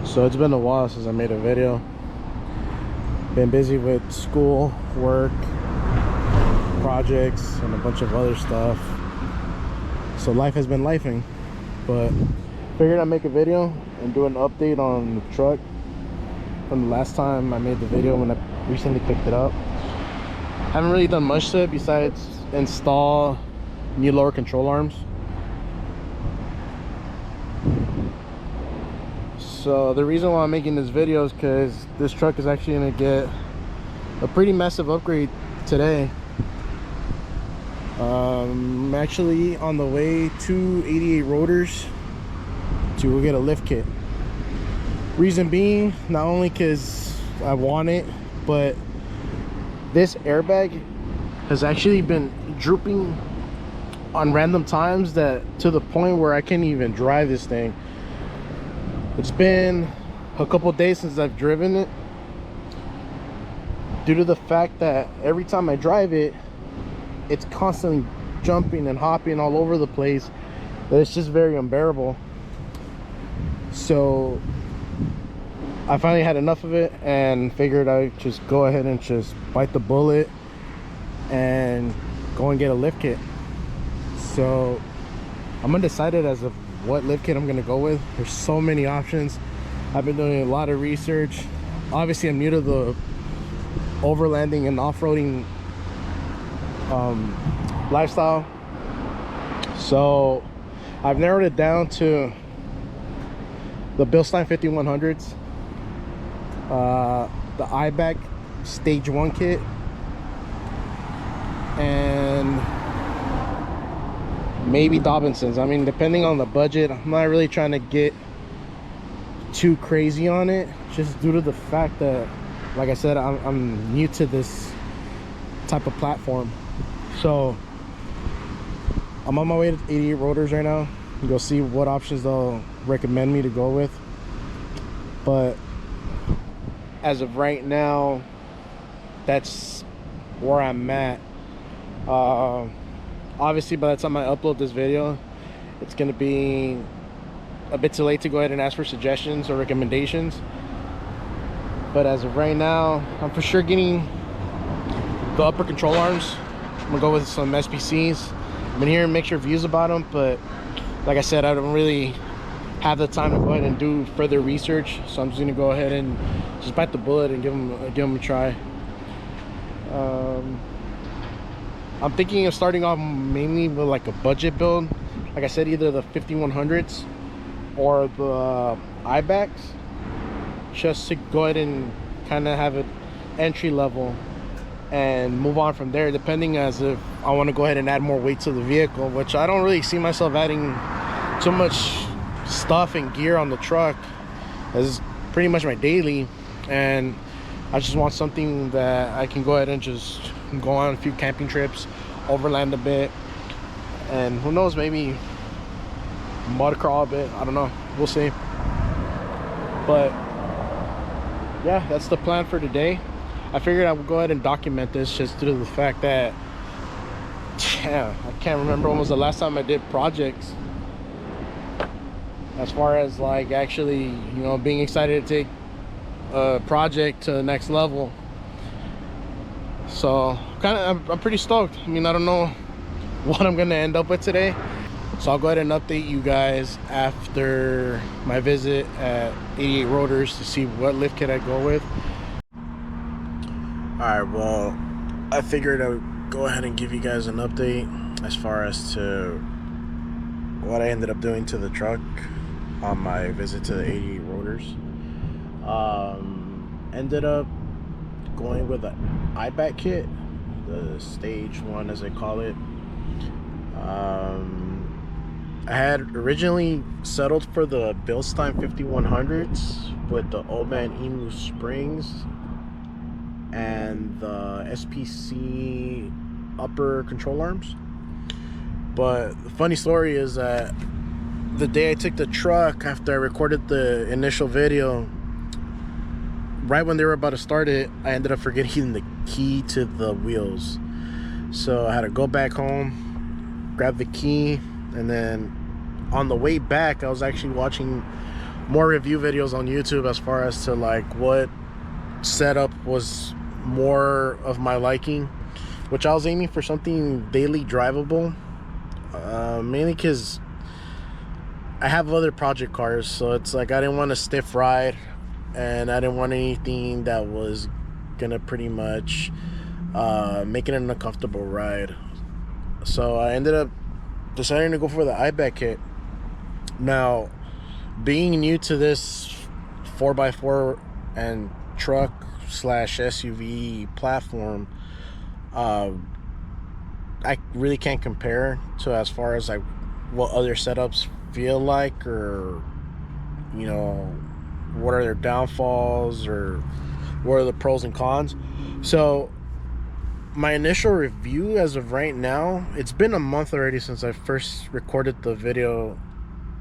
So it's been a while since I made a video. Been busy with school, work, projects, and a bunch of other stuff. So life has been lifing. But figured I'd make a video and do an update on the truck from the last time I made the video when I recently picked it up. Haven't really done much to it besides install new lower control arms. So the reason why I'm making this video is because this truck is actually going to get a pretty massive upgrade today. I'm actually on the way to 88 Rotors to go get a lift kit. Reason being, not only because I want it, but this airbag has actually been drooping on random times, that to the point where I can't even drive this thing. It's been a couple days since I've driven it, due to the fact that every time I drive it, it's constantly jumping and hopping all over the place, that it's just very unbearable. So I finally had enough of it and figured I'd just go ahead and just bite the bullet and go and get a lift kit. So I'm undecided as of what lift kit I'm gonna go with. There's so many options. I've been doing a lot of research. Obviously I'm new to the overlanding and off-roading lifestyle, so I've narrowed it down to the Bilstein 5100s, the Eibach stage 1 kit, and maybe Dobinson's. I mean, depending on the budget. I'm not really trying to get too crazy on it, just due to the fact that, like I said, I'm new to this type of platform. So I'm on my way to 88 Rotors right now. Go see what options they'll recommend me to go with. But as of right now, that's where I'm at. Obviously by the time I upload this video, it's gonna be a bit too late to go ahead and ask for suggestions or recommendations. But as of right now, I'm for sure getting the upper control arms. I'm gonna go with some SPCs. I've been hearing mixed reviews about them, but like I said, I don't really have the time to go ahead and do further research. So I'm just gonna go ahead and just bite the bullet and give them a try. I'm thinking of starting off mainly with like a budget build. Like I said, either the 5100s or the Eibachs, just to go ahead and kind of have an entry level and move on from there, depending as if I want to go ahead and add more weight to the vehicle, which I don't really see myself adding too much stuff and gear on the truck, as pretty much my daily, and I just want something that I can go ahead and just go on a few camping trips, overland a bit, and who knows, maybe mud crawl a bit. I don't know, we'll see. But yeah, that's the plan for today. I figured I would go ahead and document this, just due to the fact that, yeah, I can't remember when was the last time I did projects, as far as like actually, you know, being excited to take a project to the next level. So I'm pretty stoked. I mean, I don't know what I'm gonna end up with today, so I'll go ahead and update you guys after my visit at 88 Rotors to see what lift kit I go with. Alright, well, I figured I would go ahead and give you guys an update as far as to what I ended up doing to the truck on my visit to the 88 Rotors. Ended up going with the Eibach kit, the stage 1 as they call it. I had originally settled for the Bilstein 5100s with the Old Man Emu springs and the SPC upper control arms. But the funny story is that the day I took the truck, after I recorded the initial video, right when they were about to start it, I ended up forgetting the key to the wheels. So I had to go back home, grab the key, and then on the way back I was actually watching more review videos on YouTube as far as to like what setup was more of my liking, which I was aiming for something daily drivable, mainly because I have other project cars, so it's like I didn't want a stiff ride, and I didn't want anything that was gonna pretty much make it an uncomfortable ride. So I ended up deciding to go for the Eibach kit. Now, being new to this 4x4 and truck slash SUV platform, I really can't compare to as far as like what other setups feel like, or you know, what are their downfalls, or what are the pros and cons. So my initial review as of right now, it's been a month already since I first recorded the video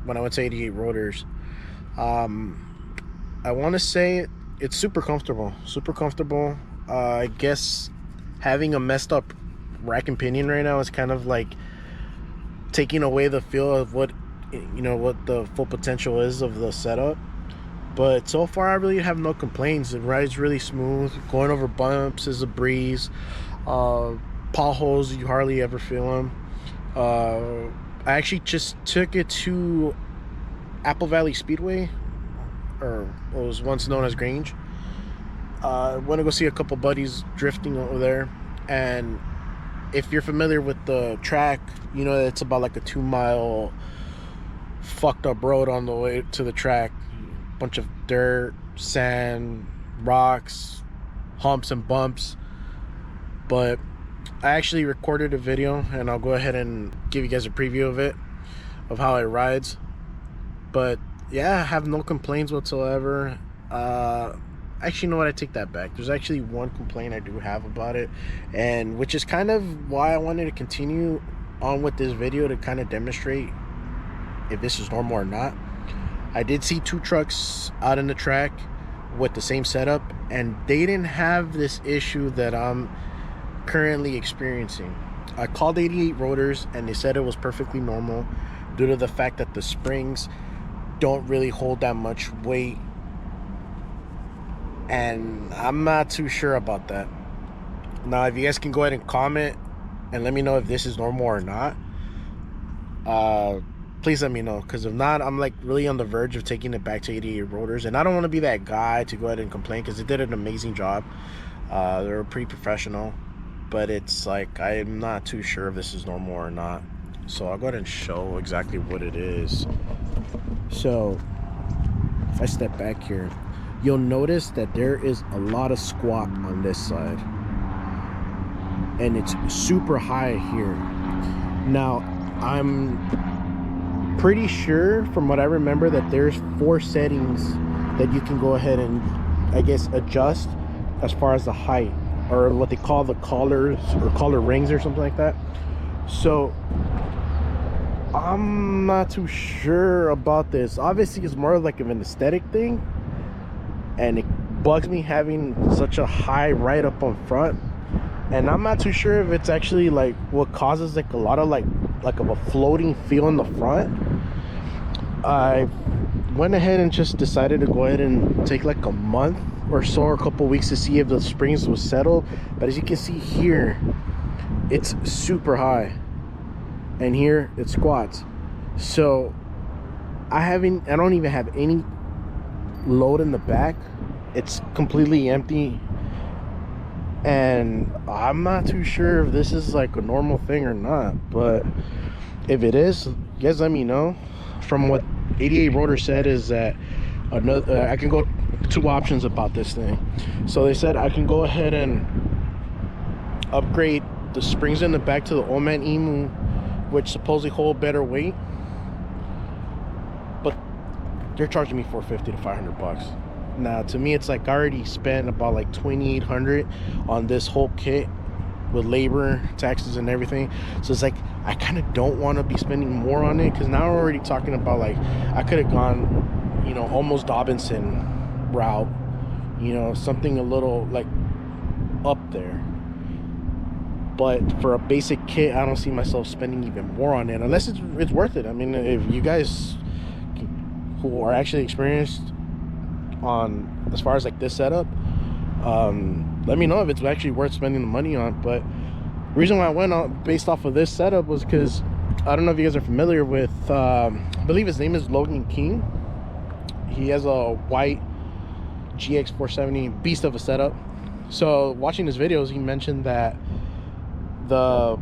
when I went to 88 Rotors. I want to say it's super comfortable. I guess having a messed up rack and pinion right now is kind of like taking away the feel of what, you know, what the full potential is of the setup. But so far I really have no complaints. It rides really smooth. Going over bumps is a breeze. Potholes, you hardly ever feel them. I actually just took it to Apple Valley Speedway, or what was once known as Grange. I went to go see a couple buddies drifting over there, and if you're familiar with the track, you know it's about like a 2-mile fucked up road on the way to the track. Bunch of dirt, sand, rocks, humps and bumps. But I actually recorded a video, and I'll go ahead and give you guys a preview of it, of how it rides. But yeah, I have no complaints whatsoever. Actually, you know what, I take that back. There's actually one complaint I do have about it, and which is kind of why I wanted to continue on with this video, to kind of demonstrate if this is normal or not. I did see 2 trucks out in the track with the same setup, and they didn't have this issue that I'm currently experiencing. I called 88 Rotors, and they said it was perfectly normal due to the fact that the springs don't really hold that much weight, and I'm not too sure about that. Now, if you guys can go ahead and comment and let me know if this is normal or not, please let me know, because if not, I'm like really on the verge of taking it back to 88 Rotors, and I don't want to be that guy to go ahead and complain, because they did an amazing job. They were pretty professional, but it's like I'm not too sure if this is normal or not. So I'll go ahead and show exactly what it is. So if I step back here, you'll notice that there is a lot of squat on this side, and it's super high here. Now, I'm pretty sure, from what I remember, that there's 4 settings that you can go ahead and, I guess, adjust as far as the height, or what they call the collars or collar rings or something like that. So I'm not too sure about this. Obviously, it's more like an aesthetic thing, and it bugs me having such a high right up on front, and I'm not too sure if it's actually like what causes like a lot of like of a floating feel in the front. I went ahead and just decided to go ahead and take like a month or so, or a couple weeks, to see if the springs was settled. But as you can see here, it's super high, and here it squats. So I don't even have any load in the back. It's completely empty, and I'm not too sure if this is like a normal thing or not. But if it is, you guys let me know. From what 88 Rotor said is that I can go 2 options about this thing. So they said I can go ahead and upgrade the springs in the back to the Old Man Emu, which supposedly hold better weight, but they're charging me $450 to $500. Now, to me, it's like I already spent about like $2,800 on this whole kit with labor, taxes, and everything. So it's like I kind of don't want to be spending more on it, because now we're already talking about like I could have gone, you know, almost Dobinson route, you know, something a little like up there. But for a basic kit, I don't see myself spending even more on it, unless it's worth it. I mean, if you guys who are actually experienced on as far as like this setup, let me know if it's actually worth spending the money on. But the reason why I went on based off of this setup was because I don't know if you guys are familiar with I believe his name is Logan King. He has a white GX470 beast of a setup. So watching his videos, he mentioned that the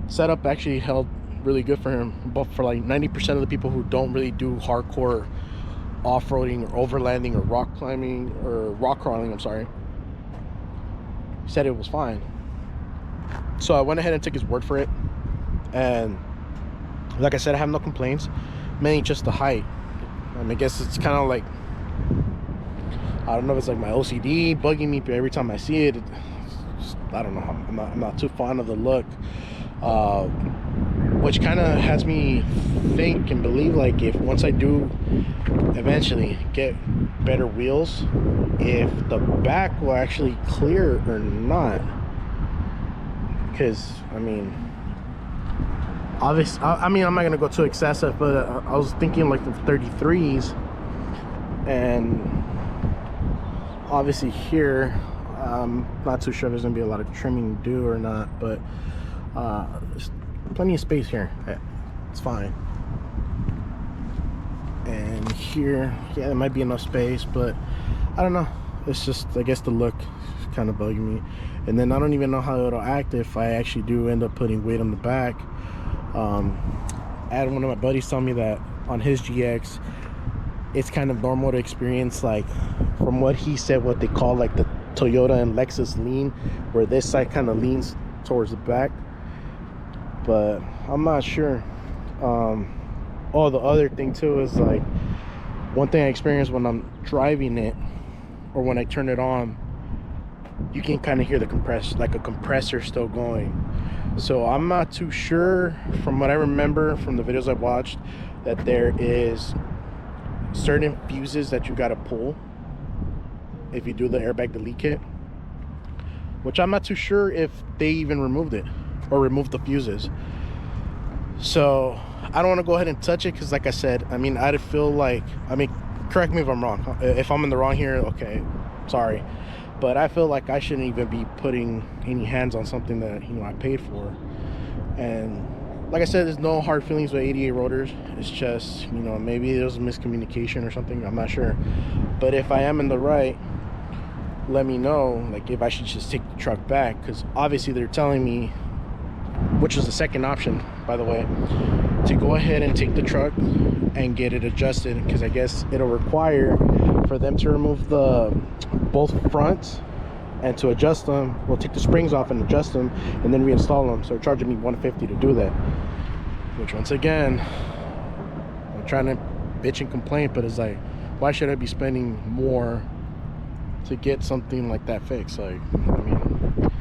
setup actually held really good for him, but for like 90% of the people who don't really do hardcore off-roading or overlanding or rock climbing or rock crawling, I'm sorry, he said it was fine. So I went ahead and took his word for it, and like I said, I have no complaints, mainly just the height. I guess it's kind of like, I don't know if it's like my OCD bugging me, but every time I see it, I don't know, I'm not too fond of the look, which kind of has me think and believe like if once I do eventually get better wheels, if the back will actually clear or not. Because I mean, obviously, I mean, I'm not gonna go too excessive, but I was thinking like the 33s, and obviously here I'm not too sure if there's gonna be a lot of trimming to do or not, but there's plenty of space here. It's fine. And here, yeah, there might be enough space, but I don't know, it's just, I guess the look is kind of bugging me. And then I don't even know how it'll act if I actually do end up putting weight on the back. I had one of my buddies tell me that on his GX, it's kind of normal to experience, like, from what he said, what they call like the Toyota and Lexus lean, where this side kind of leans towards the back, but I'm not sure. Oh, the other thing too is like, one thing I experienced when I'm driving it, or when I turn it on, you can kind of hear the compressor still going. So I'm not too sure, from what I remember from the videos I've watched, that there is certain fuses that you got to pull if you do the airbag delete kit, which I'm not too sure if they even removed it or removed the fuses. So I don't want to go ahead and touch it, because like I said, I mean, I feel like, I mean, correct me if I'm wrong, if I'm in the wrong here, okay, sorry, but I feel like I shouldn't even be putting any hands on something that, you know, I paid for. And like I said, there's no hard feelings with 88 rotors. It's just, you know, maybe there was a miscommunication or something, I'm not sure. But if I am in the right, let me know, like, if I should just take the truck back, because obviously they're telling me, which is the second option, by the way, to go ahead and take the truck and get it adjusted, because I guess it'll require for them to remove the both fronts, and to adjust them, we'll take the springs off and adjust them and then reinstall them. So they're charging me $150 to do that, which, once again, I'm trying to bitch and complain, but it's like, why should I be spending more to get something like that fixed? Like, I mean,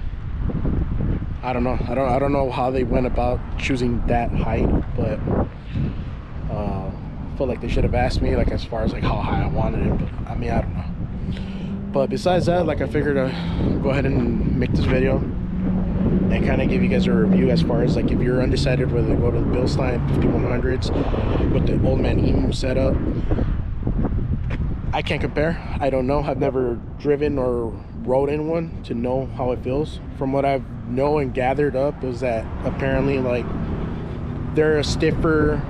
I don't know. I don't know how they went about choosing that height, but I feel like they should have asked me, like, as far as like how high I wanted it. But I mean, I don't know. But besides that, like, I figured I'd go ahead and make this video and kind of give you guys a review as far as like, if you're undecided whether to go to the Bilstein 5100s with the old man emu setup. I can't compare. I don't know. I've never driven or rode in one to know how it feels. From what I know and gathered up is that apparently, like, they're a stiffer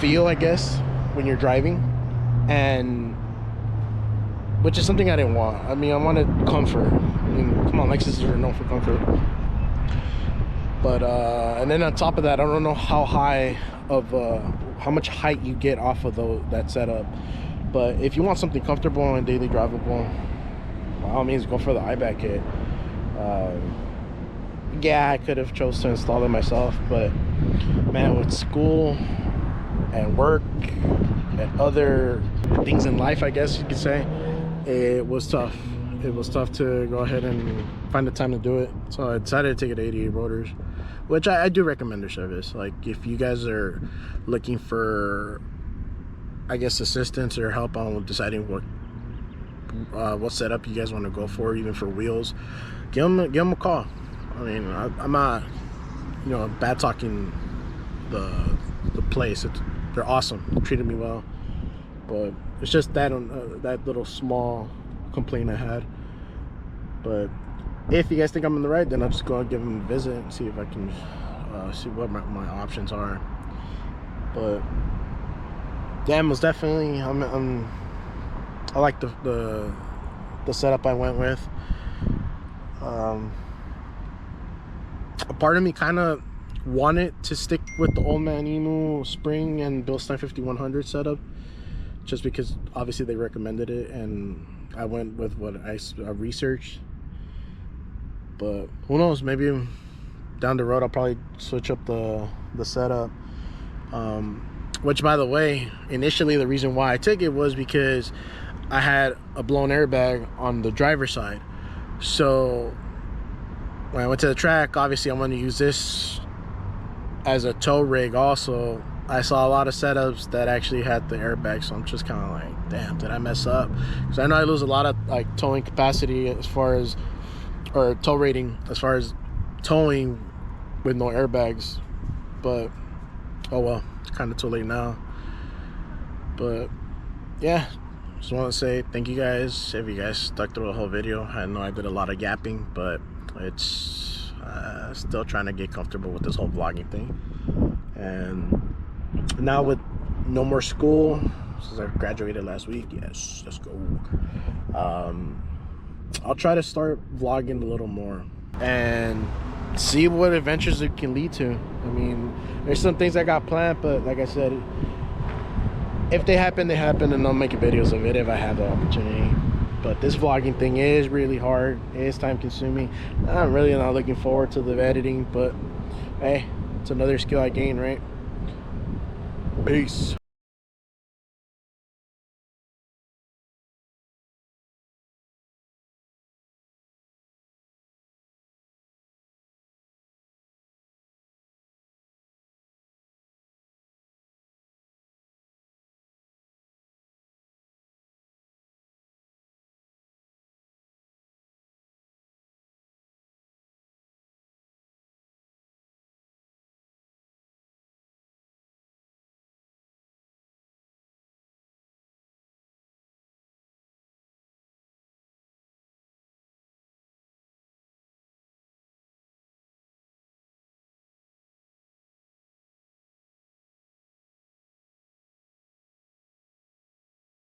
feel, I guess, when you're driving, and which is something I didn't want. I mean, I wanted comfort. I mean, come on, Lexus are known for comfort. But and then on top of that, I don't know how high of how much height you get off of that setup. But if you want something comfortable and daily drivable, by all means, go for the Eibach kit. Yeah, I could have chose to install it myself, but man, with school and work and other things in life, I guess you could say, it was tough. It was tough to go ahead and find the time to do it. So I decided to take it to 88 rotors, which I do recommend their service. Like, if you guys are looking for, I guess, assistance or help on deciding what setup you guys want to go for, even for wheels, give them a call. I mean, I'm not, you know, bad talking the place. they're awesome. They treated me well. But it's just that that little small complaint I had. But if you guys think I'm in the right, then I'm just going to give them a visit and see if I can see what my options are. But yeah, most definitely, I like the setup I went with. A part of me kind of wanted to stick with the Old Man Emu Spring and Bilstein 5100 setup, just because obviously they recommended it, and I went with what I researched. But who knows, maybe down the road I'll probably switch up the setup. Which, by the way, initially the reason why I took it was because I had a blown airbag on the driver's side. So when I went to the track, obviously I'm going to use this as a tow rig also. I saw a lot of setups that actually had the airbag, so I'm just kind of like, damn, did I mess up? Because I know I lose a lot of like towing capacity as far as, or tow rating as far as towing with no airbags. But oh well, it's kind of too late now. But yeah, just want to say thank you guys if you guys stuck through the whole video. I know I did a lot of yapping, but it's still trying to get comfortable with this whole vlogging thing. And now with no more school, since I graduated last week, yes, let's go. I'll try to start vlogging a little more and see what adventures it can lead to. I mean, there's some things I got planned, but like I said, if they happen, they happen, and I'll make videos of it if I have the opportunity. But this vlogging thing is really hard. It is time consuming. I'm really not looking forward to the editing, but hey, it's another skill I gain, right? Peace.